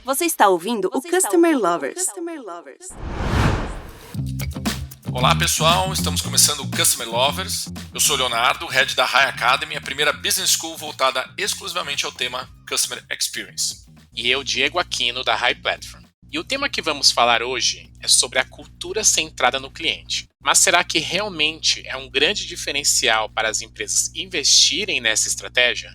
Você está ouvindo o Customer Lovers. Olá pessoal, estamos começando o Customer Lovers. Eu sou o Leonardo, Head da High Academy, a primeira business school voltada exclusivamente ao tema Customer Experience. E eu, Diego Aquino, da High Platform. E o tema que vamos falar hoje é sobre a cultura centrada no cliente. Mas será que realmente é um grande diferencial para as empresas investirem nessa estratégia?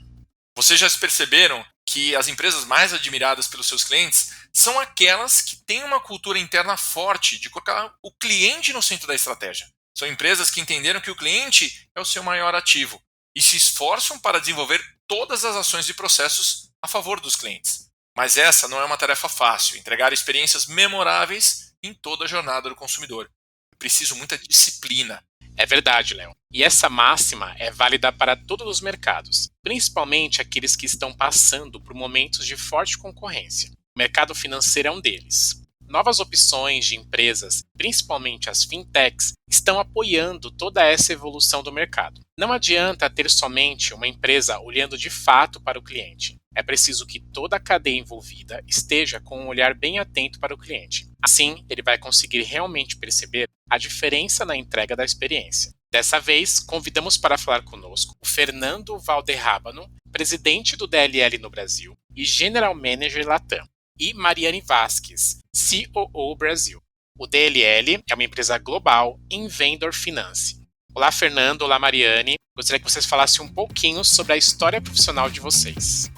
Vocês já perceberam que as empresas mais admiradas pelos seus clientes são aquelas que têm uma cultura interna forte de colocar o cliente no centro da estratégia. São empresas que entenderam que o cliente é o seu maior ativo e se esforçam para desenvolver todas as ações e processos a favor dos clientes. Mas essa não é uma tarefa fácil, entregar experiências memoráveis em toda a jornada do consumidor. É preciso muita disciplina. É verdade, Léo. E essa máxima é válida para todos os mercados, principalmente aqueles que estão passando por momentos de forte concorrência. O mercado financeiro é um deles. Novas opções de empresas, principalmente as fintechs, estão apoiando toda essa evolução do mercado. Não adianta ter somente uma empresa olhando de fato para o cliente. É preciso que toda a cadeia envolvida esteja com um olhar bem atento para o cliente. Assim, ele vai conseguir realmente perceber a diferença na entrega da experiência. Dessa vez, convidamos para falar conosco o Fernando Valderrábano, presidente do DLL no Brasil e General Manager Latam, e Mariane Vasques, COO Brasil. O DLL é uma empresa global em Vendor Finance. Olá, Fernando. Olá, Mariane. Gostaria que vocês falassem um pouquinho sobre a história profissional de vocês.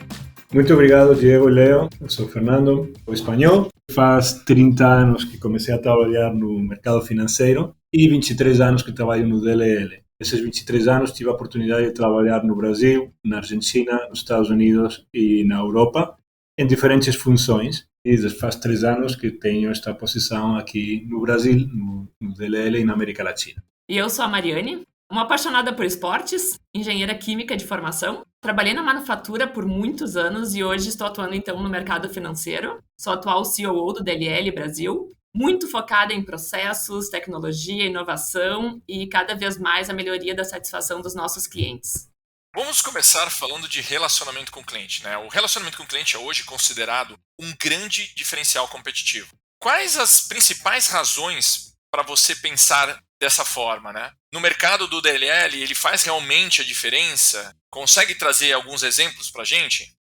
Muito obrigado, Diego e Leo. Eu sou Fernando, sou espanhol. Faz 30 anos que comecei a trabalhar no mercado financeiro e 23 anos que trabalho no DLL. Esses 23 anos tive a oportunidade de trabalhar no Brasil, na Argentina, nos Estados Unidos e na Europa, em diferentes funções. E faz 3 anos que tenho esta posição aqui no Brasil, no DLL e na América Latina. E eu sou a Mariane, uma apaixonada por esportes, engenheira química de formação. Trabalhei na manufatura por muitos anos e hoje estou atuando então no mercado financeiro. Sou atual COO do DLL Brasil, muito focada em processos, tecnologia, inovação e cada vez mais a melhoria da satisfação dos nossos clientes. Vamos começar falando de relacionamento com o cliente, né? O relacionamento com o cliente é hoje considerado um grande diferencial competitivo. Quais as principais razões para você pensar dessa forma, né? No mercado do DLL, ele faz realmente a diferença? Consegue trazer alguns exemplos para a gente?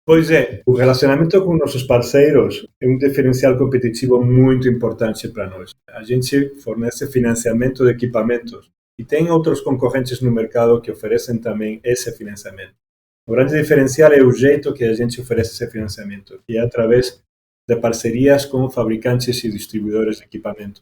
Pois é, o relacionamento com nossos parceiros é um diferencial competitivo muito importante para nós. A gente fornece financiamento de equipamentos e tem outros concorrentes no mercado que oferecem também esse financiamento. O grande diferencial é o jeito que a gente oferece esse financiamento, que é através de parcerias com fabricantes e distribuidores de equipamento.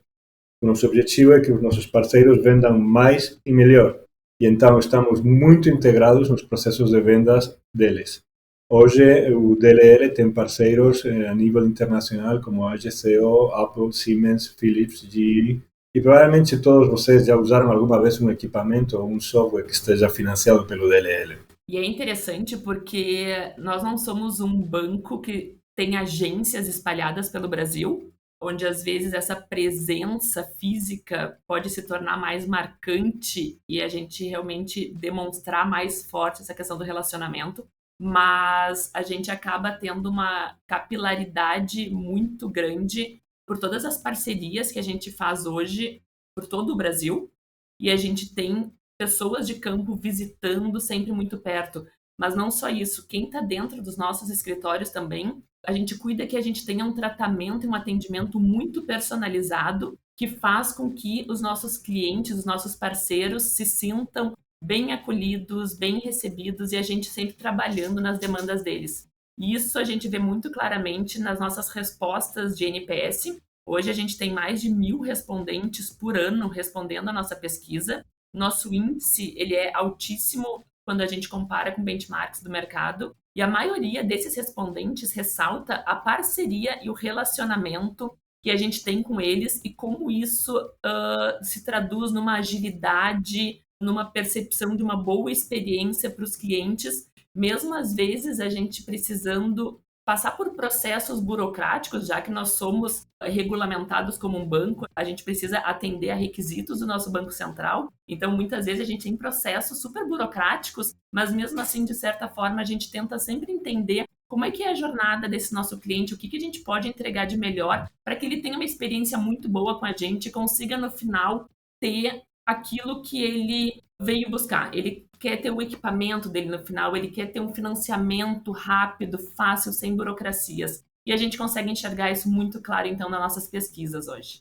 O nosso objetivo é que os nossos parceiros vendam mais e melhor, e então estamos muito integrados nos processos de vendas deles. Hoje, o DLL tem parceiros a nível internacional como a AGCO, Apple, Siemens, Philips, GE, e provavelmente todos vocês já usaram alguma vez um equipamento ou um software que esteja financiado pelo DLL. E é interessante porque nós não somos um banco que tem agências espalhadas pelo Brasil, onde às vezes essa presença física pode se tornar mais marcante e a gente realmente demonstrar mais forte essa questão do relacionamento, mas a gente acaba tendo uma capilaridade muito grande por todas as parcerias que a gente faz hoje por todo o Brasil, e a gente tem pessoas de campo visitando sempre muito perto. Mas não só isso, quem está dentro dos nossos escritórios também, a gente cuida que a gente tenha um tratamento e um atendimento muito personalizado que faz com que os nossos clientes, os nossos parceiros se sintam bem acolhidos, bem recebidos e a gente sempre trabalhando nas demandas deles. E isso a gente vê muito claramente nas nossas respostas de NPS. Hoje a gente tem mais de 1.000 respondentes por ano respondendo a nossa pesquisa. Nosso índice ele é altíssimo quando a gente compara com benchmarks do mercado. E a maioria desses respondentes ressalta a parceria e o relacionamento que a gente tem com eles e como isso se traduz numa agilidade, numa percepção de uma boa experiência para os clientes, mesmo às vezes a gente precisando passar por processos burocráticos, já que nós somos regulamentados como um banco, a gente precisa atender a requisitos do nosso Banco Central. Então, muitas vezes a gente tem processos super burocráticos, mas mesmo assim, de certa forma, a gente tenta sempre entender como é que é a jornada desse nosso cliente, o que a gente pode entregar de melhor para que ele tenha uma experiência muito boa com a gente e consiga, no final, ter aquilo que ele veio buscar. Ele quer ter o equipamento dele no final, ele quer ter um financiamento rápido, fácil, sem burocracias. E a gente consegue enxergar isso muito claro, então, nas nossas pesquisas hoje.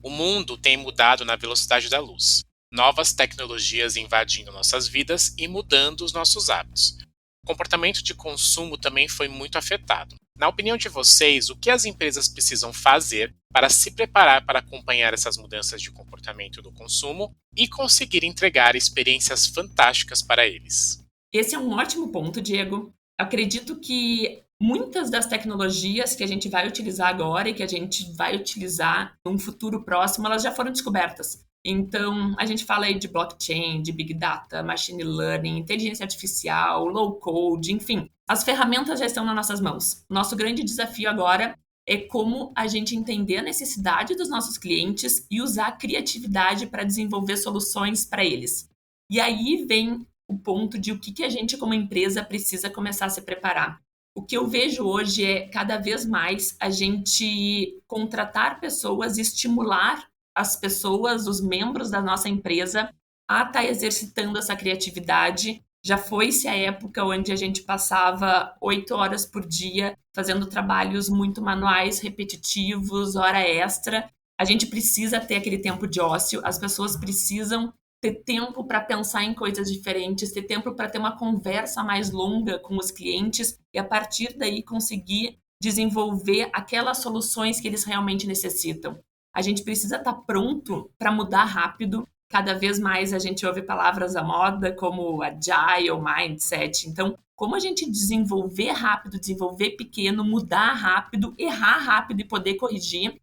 O mundo tem mudado na velocidade da luz. Novas tecnologias invadindo nossas vidas e mudando os nossos hábitos. O comportamento de consumo também foi muito afetado. Na opinião de vocês, o que as empresas precisam fazer para se preparar para acompanhar essas mudanças de comportamento do consumo e conseguir entregar experiências fantásticas para eles? Esse é um ótimo ponto, Diego. Acredito que muitas das tecnologias que a gente vai utilizar agora e que a gente vai utilizar num futuro próximo, elas já foram descobertas. Então, a gente fala aí de blockchain, de big data, machine learning, inteligência artificial, low code, enfim. As ferramentas já estão nas nossas mãos. Nosso grande desafio agora é como a gente entender a necessidade dos nossos clientes e usar a criatividade para desenvolver soluções para eles. E aí vem o ponto de o que a gente, como empresa, precisa começar a se preparar. O que eu vejo hoje é, cada vez mais, a gente contratar pessoas e estimular as pessoas, os membros da nossa empresa, a estar exercitando essa criatividade. Já foi-se a época onde a gente passava 8 horas por dia fazendo trabalhos muito manuais, repetitivos, hora extra. A gente precisa ter aquele tempo de ócio, as pessoas precisam ter tempo para pensar em coisas diferentes, ter tempo para ter uma conversa mais longa com os clientes e, a partir daí, conseguir desenvolver aquelas soluções que eles realmente necessitam. A gente precisa estar pronto para mudar rápido. Cada vez mais a gente ouve palavras à moda como agile, mindset. Então, como a gente desenvolver rápido, desenvolver pequeno, mudar rápido, errar rápido e poder corrigir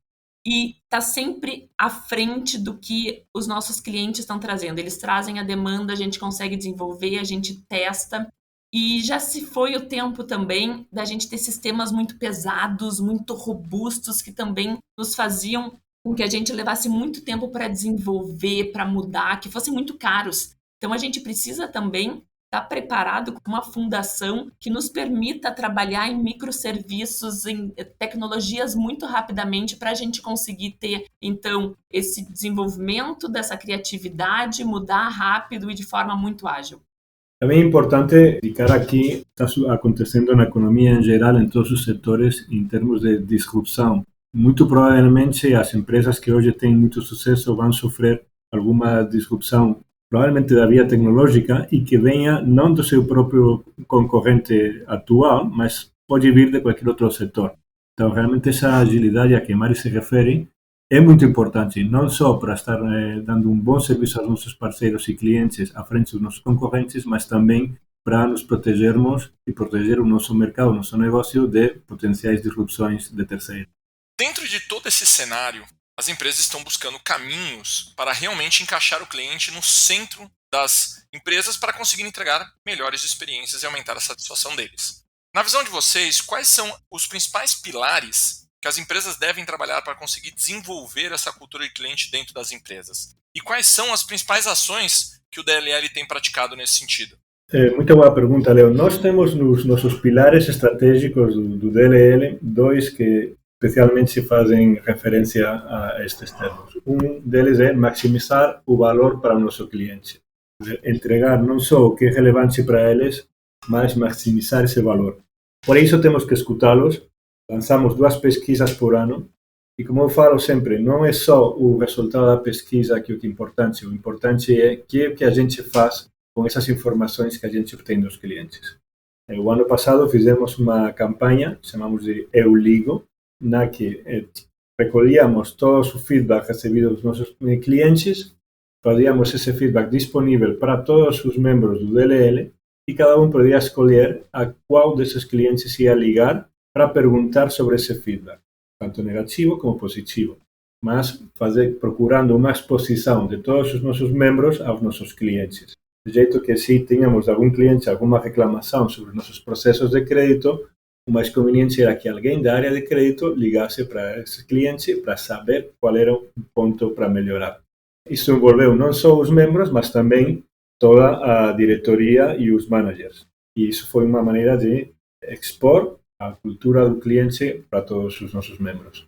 e estar sempre à frente do que os nossos clientes estão trazendo. Eles trazem a demanda, a gente consegue desenvolver, a gente testa. E já se foi o tempo também da gente ter sistemas muito pesados, muito robustos, que também nos faziam com que a gente levasse muito tempo para desenvolver, para mudar, que fossem muito caros. Então, a gente precisa também estar preparado com uma fundação que nos permita trabalhar em microserviços, em tecnologias muito rapidamente para a gente conseguir ter, então, esse desenvolvimento dessa criatividade, mudar rápido e de forma muito ágil. Também é importante indicar aqui está acontecendo na economia em geral, em todos os setores, em termos de disrupção. Muito provavelmente as empresas que hoje têm muito sucesso vão sofrer alguma disrupção, provavelmente da via tecnológica, e que venha não do seu próprio concorrente atual, mas pode vir de qualquer outro setor. Então, realmente, essa agilidade a que Mari se refere é muito importante, não só para estar dando um bom serviço aos nossos parceiros e clientes à frente dos nossos concorrentes, mas também para nos protegermos e proteger o nosso mercado, o nosso negócio de potenciais disrupções de terceiros. Dentro de todo esse cenário, as empresas estão buscando caminhos para realmente encaixar o cliente no centro das empresas para conseguir entregar melhores experiências e aumentar a satisfação deles. Na visão de vocês, quais são os principais pilares que as empresas devem trabalhar para conseguir desenvolver essa cultura de cliente dentro das empresas? E quais são as principais ações que o DLL tem praticado nesse sentido? Muito boa pergunta, Leo. Nós temos nos nossos pilares estratégicos do DLL dois que especialmente se fazem referência a estes termos. Um deles é maximizar o valor para o nosso cliente. Entregar não só o que é relevante para eles, mas maximizar esse valor. Por isso temos que escutá-los. Lançamos 2 pesquisas por ano. E como eu falo sempre, não é só o resultado da pesquisa que é o que é importante. O importante é o que a gente faz com essas informações que a gente obtém dos clientes. O ano passado fizemos uma campanha, chamamos de Eu Ligo, na que recolhíamos todo o feedback recebido dos nossos clientes, fazíamos esse feedback disponível para todos os membros do DLL e cada um podia escolher a qual desses clientes ia ligar para perguntar sobre esse feedback, tanto negativo como positivo, mas procurando uma exposição de todos os nossos membros aos nossos clientes. De jeito que se tínhamos algum cliente, alguma reclamação sobre nossos processos de crédito, o mais conveniente era que alguém da área de crédito ligasse para esse cliente para saber qual era o ponto para melhorar. Isso envolveu não só os membros, mas também toda a diretoria e os managers. E isso foi uma maneira de expor a cultura do cliente para todos os nossos membros.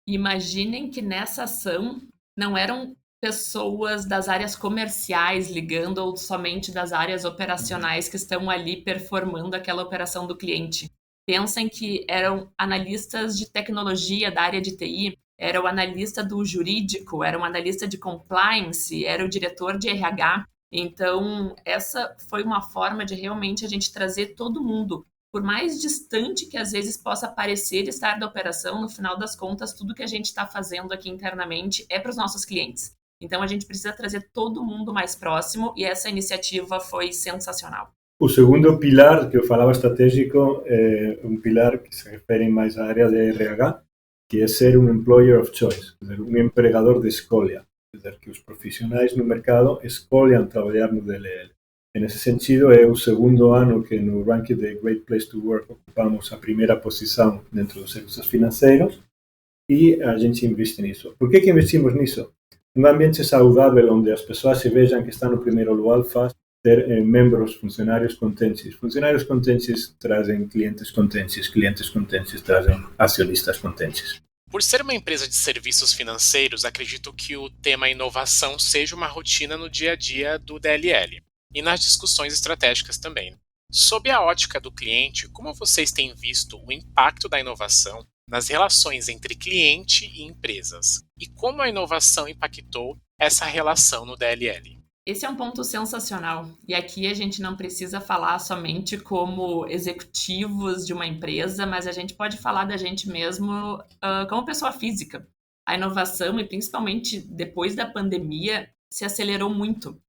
Imaginem que nessa ação não eram pessoas das áreas comerciais ligando ou somente das áreas operacionais que estão ali performando aquela operação do cliente. Pensem que eram analistas de tecnologia da área de TI, era o analista do jurídico, era um analista de compliance, era o diretor de RH. Então, essa foi uma forma de realmente a gente trazer todo mundo. Por mais distante que às vezes possa parecer estar da operação, no final das contas, tudo que a gente está fazendo aqui internamente é para os nossos clientes. Então, a gente precisa trazer todo mundo mais próximo e essa iniciativa foi sensacional. O segundo pilar que eu falava estratégico é um pilar que se refere mais à área de RH, que é ser um employer of choice, quer dizer, um empregador de escolha, quer dizer, que os profissionais no mercado escolham trabalhar no DLL. Nesse sentido, é o segundo ano que no ranking de Great Place to Work ocupamos a primeira posição dentro dos serviços financeiros e a gente investe nisso. Por que investimos nisso? Um ambiente saudável onde as pessoas se vejam que estão no primeiro lugar faz ter membros, funcionários contentes. Funcionários contentes trazem clientes contentes trazem acionistas contentes. Por ser uma empresa de serviços financeiros, acredito que o tema inovação seja uma rotina no dia a dia do DLL e nas discussões estratégicas também. Sob a ótica do cliente, como vocês têm visto o impacto da inovação nas relações entre cliente e empresas? E como a inovação impactou essa relação no DLL? Esse é um ponto sensacional. E aqui a gente não precisa falar somente como executivos de uma empresa, mas a gente pode falar da gente mesmo como pessoa física. A inovação, e principalmente depois da pandemia, se acelerou muito.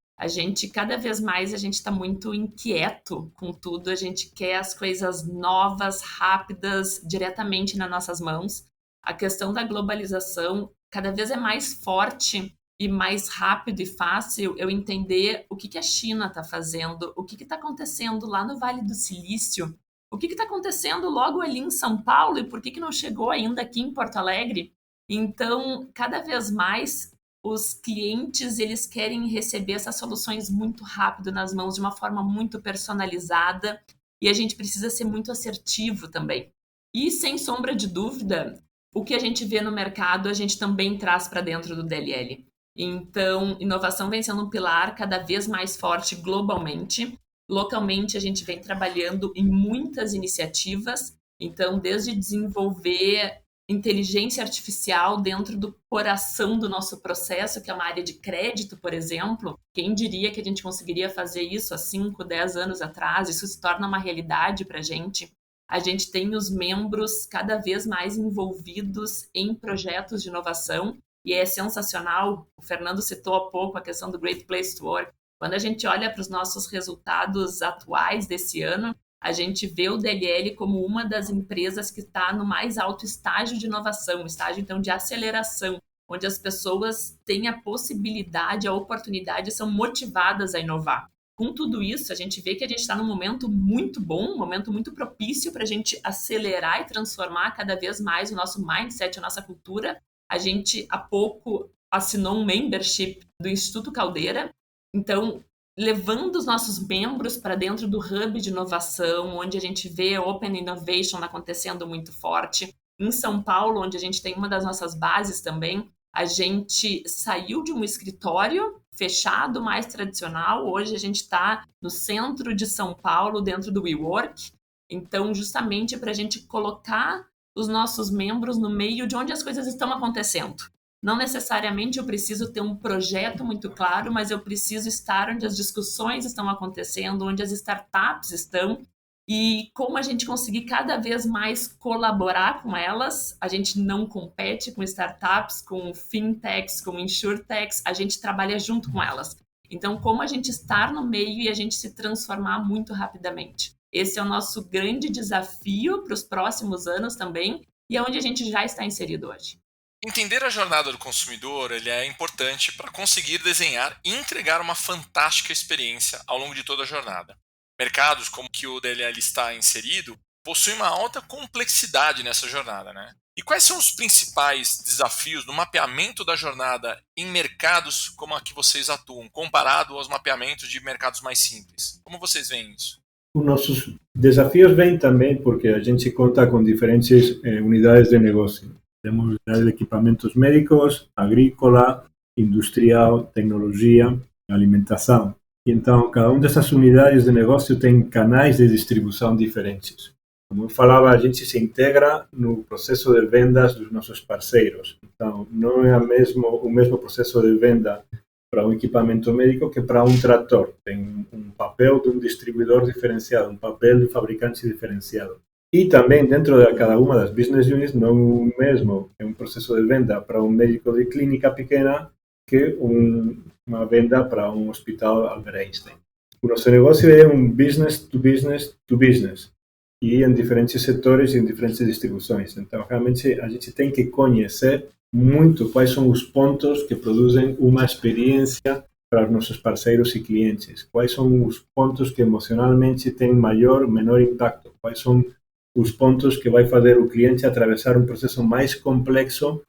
Cada vez mais, a gente está muito inquieto com tudo. A gente quer as coisas novas, rápidas, diretamente nas nossas mãos. A questão da globalização cada vez é mais forte e mais rápido e fácil eu entender o que a China está fazendo, o que está acontecendo lá no Vale do Silício, o que está acontecendo logo ali em São Paulo e por que não chegou ainda aqui em Porto Alegre. Então, cada vez mais, os clientes eles querem receber essas soluções muito rápido nas mãos, de uma forma muito personalizada, e a gente precisa ser muito assertivo também. E, sem sombra de dúvida, o que a gente vê no mercado, a gente também traz para dentro do DLL. Então, inovação vem sendo um pilar cada vez mais forte globalmente. Localmente, a gente vem trabalhando em muitas iniciativas. Então, desde desenvolver inteligência artificial dentro do coração do nosso processo, que é uma área de crédito, por exemplo. Quem diria que a gente conseguiria fazer isso há 5, 10 anos atrás? Isso se torna uma realidade para a gente. A gente tem os membros cada vez mais envolvidos em projetos de inovação e é sensacional. O Fernando citou há pouco a questão do Great Place to Work. Quando a gente olha para os nossos resultados atuais desse ano, a gente vê o DLL como uma das empresas que está no mais alto estágio de inovação, estágio, então, de aceleração, onde as pessoas têm a possibilidade, a oportunidade, são motivadas a inovar. Com tudo isso, a gente vê que a gente está num momento muito bom, um momento muito propício para a gente acelerar e transformar cada vez mais o nosso mindset, a nossa cultura. A gente, há pouco, assinou um membership do Instituto Caldeira, então, levando os nossos membros para dentro do hub de inovação, onde a gente vê Open Innovation acontecendo muito forte. Em São Paulo, onde a gente tem uma das nossas bases também, a gente saiu de um escritório fechado, mais tradicional. Hoje a gente está no centro de São Paulo, dentro do WeWork. Então, justamente para a gente colocar os nossos membros no meio de onde as coisas estão acontecendo. Não necessariamente eu preciso ter um projeto muito claro, mas eu preciso estar onde as discussões estão acontecendo, onde as startups estão e como a gente conseguir cada vez mais colaborar com elas. A gente não compete com startups, com fintechs, com insurtechs, a gente trabalha junto com elas. Então, como a gente estar no meio e a gente se transformar muito rapidamente. Esse é o nosso grande desafio para os próximos anos também e é onde a gente já está inserido hoje. Entender a jornada do consumidor ele é importante para conseguir desenhar e entregar uma fantástica experiência ao longo de toda a jornada. Mercados como que o DLL está inserido possuem uma alta complexidade nessa jornada, né? E quais são os principais desafios do mapeamento da jornada em mercados como a que vocês atuam, comparado aos mapeamentos de mercados mais simples? Como vocês veem isso? Os nossos desafios vêm também porque a gente conta com diferentes unidades de negócio. Temos unidades de equipamentos médicos, agrícola, industrial, tecnologia, alimentação. E então, cada uma dessas unidades de negócio tem canais de distribuição diferentes. Como eu falava, a gente se integra no processo de vendas dos nossos parceiros. Então, não é o mesmo processo de venda para um equipamento médico que para um trator. Tem um papel de um distribuidor diferenciado, um papel de fabricante diferenciado. E também, dentro de cada uma das business units, não é o mesmo é um processo de venda para um médico de clínica pequena que uma venda para um hospital Albert Einstein. O nosso negócio é um business to business to business. E em diferentes setores e em diferentes distribuições. Então, realmente, a gente tem que conhecer muito quais são os pontos que produzem uma experiência para os nossos parceiros e clientes. Quais são os pontos que emocionalmente têm maior ou menor impacto. Quais são os pontos que vai fazer o cliente atravessar um processo mais complexo,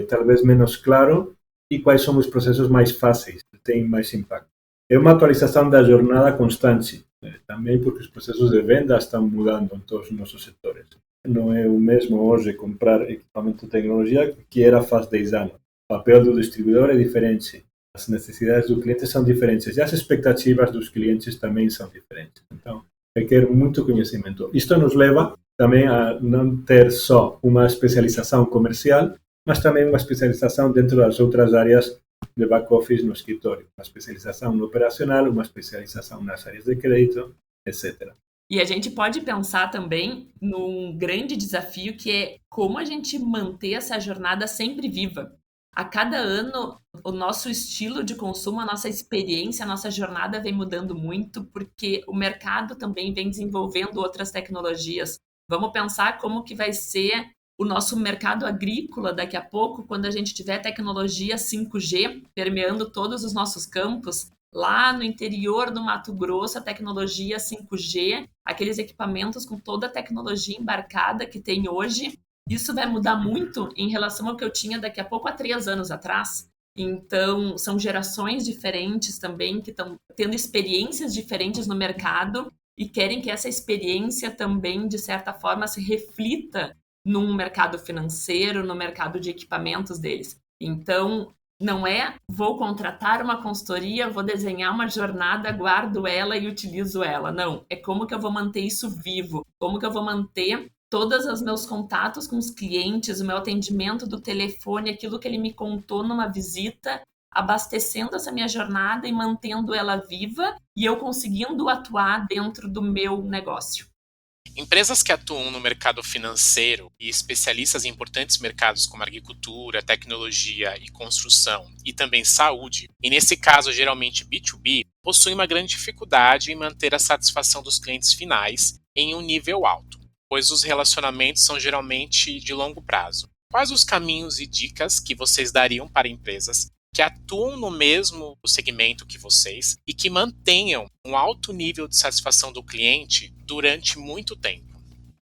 talvez menos claro, e quais são os processos mais fáceis, que têm mais impacto. É uma atualização da jornada constante. Também porque os processos de venda estão mudando em todos os nossos setores. Não é o mesmo hoje comprar equipamento de tecnologia que era faz 10 anos. O papel do distribuidor é diferente. As necessidades do cliente são diferentes e as expectativas dos clientes também são diferentes. Então, requer muito conhecimento. Isto nos leva também a não ter só uma especialização comercial, mas também uma especialização dentro das outras áreas de back-office no escritório. Uma especialização no operacional, uma especialização nas áreas de crédito, etc. E a gente pode pensar também num grande desafio que é como a gente manter essa jornada sempre viva. A cada ano, o nosso estilo de consumo, a nossa experiência, a nossa jornada vem mudando muito, porque o mercado também vem desenvolvendo outras tecnologias. Vamos pensar como que vai ser o nosso mercado agrícola daqui a pouco, quando a gente tiver tecnologia 5G permeando todos os nossos campos. Lá no interior do Mato Grosso, a tecnologia 5G, aqueles equipamentos com toda a tecnologia embarcada que tem hoje, isso vai mudar muito em relação ao que eu tinha daqui a pouco há 3 anos atrás. Então, são gerações diferentes também que estão tendo experiências diferentes no mercado e querem que essa experiência também, de certa forma, se reflita no mercado financeiro, no mercado de equipamentos deles. Então, não é vou contratar uma consultoria, vou desenhar uma jornada, guardo ela e utilizo ela. Não, é como que eu vou manter isso vivo, como que eu vou manter todos os meus contatos com os clientes, o meu atendimento do telefone, aquilo que ele me contou numa visita, abastecendo essa minha jornada e mantendo ela viva e eu conseguindo atuar dentro do meu negócio. Empresas que atuam no mercado financeiro e especialistas em importantes mercados como agricultura, tecnologia e construção, e também saúde, e nesse caso geralmente B2B, possuem uma grande dificuldade em manter a satisfação dos clientes finais em um nível alto, pois os relacionamentos são geralmente de longo prazo. Quais os caminhos e dicas que vocês dariam para empresas que atuam no mesmo segmento que vocês e que mantenham um alto nível de satisfação do cliente durante muito tempo?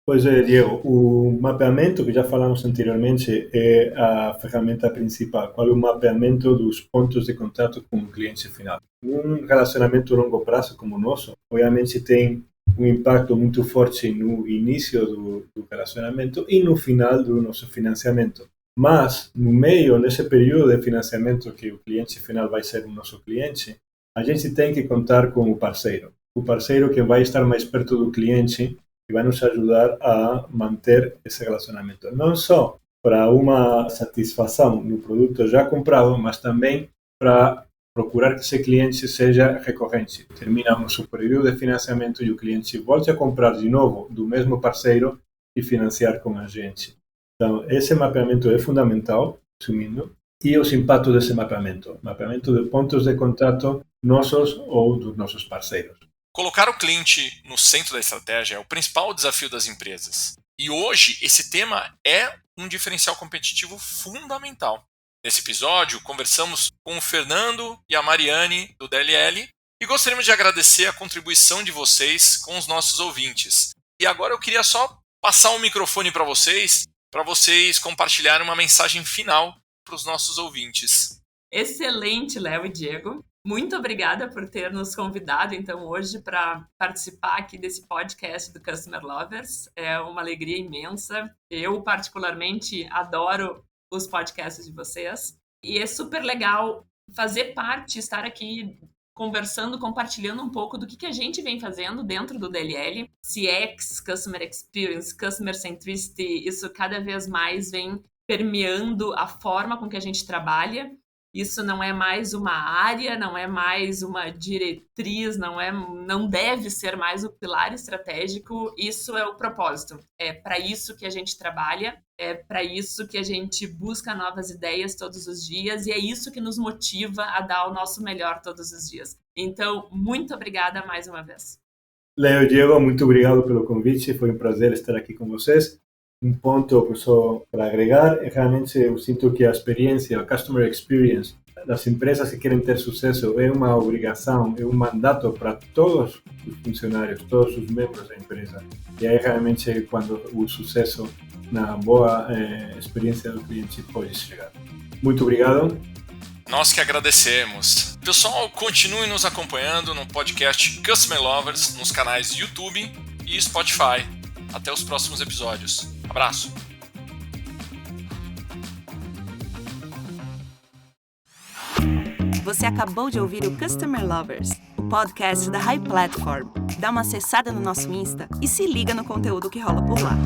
Pois é, Diego, o mapeamento que já falamos anteriormente é a ferramenta principal. Qual é o mapeamento dos pontos de contato com o cliente final? Um relacionamento a longo prazo como o nosso, obviamente tem um impacto muito forte no início do relacionamento e no final do nosso financiamento. Mas, no meio, nesse período de financiamento que o cliente final vai ser o nosso cliente, a gente tem que contar com o parceiro. O parceiro que vai estar mais perto do cliente e vai nos ajudar a manter esse relacionamento. Não só para uma satisfação no produto já comprado, mas também para procurar que esse cliente seja recorrente. Terminamos o período de financiamento e o cliente volte a comprar de novo do mesmo parceiro e financiar com a gente. Então, esse mapeamento é fundamental, resumindo, e os impactos desse mapeamento de pontos de contato nossos ou dos nossos parceiros. Colocar o cliente no centro da estratégia é o principal desafio das empresas. E hoje, esse tema é um diferencial competitivo fundamental. Nesse episódio, conversamos com o Fernando e a Mariane, do DLL, e gostaríamos de agradecer a contribuição de vocês com os nossos ouvintes. E agora eu queria só passar o microfone para vocês compartilharem uma mensagem final para os nossos ouvintes. Excelente, Léo e Diego. Muito obrigada por ter nos convidado, então, hoje para participar aqui desse podcast do Customer Lovers. É uma alegria imensa. Eu, particularmente, adoro os podcasts de vocês. E é super legal fazer parte, estar aqui conversando, compartilhando um pouco do que a gente vem fazendo dentro do DLL. CX, Customer Experience, Customer Centricity, isso cada vez mais vem permeando a forma com que a gente trabalha. Isso não é mais uma área, não é mais uma diretriz, não deve ser mais o pilar estratégico. Isso é o propósito. É para isso que a gente trabalha, é para isso que a gente busca novas ideias todos os dias e é isso que nos motiva a dar o nosso melhor todos os dias. Então, muito obrigada mais uma vez. Leo e Diego, muito obrigado pelo convite. Foi um prazer estar aqui com vocês. Um ponto só para agregar, realmente eu sinto que a experiência, a customer experience das empresas que querem ter sucesso é uma obrigação, é um mandato para todos os funcionários, todos os membros da empresa. E aí realmente quando o sucesso na boa experiência do cliente pode chegar. Muito obrigado. Nós que agradecemos. Pessoal, continue nos acompanhando no podcast Customer Lovers, nos canais YouTube e Spotify. Até os próximos episódios. Abraço! Você acabou de ouvir o Customer Lovers, o podcast da High Platform. Dá uma acessada no nosso Insta e se liga no conteúdo que rola por lá.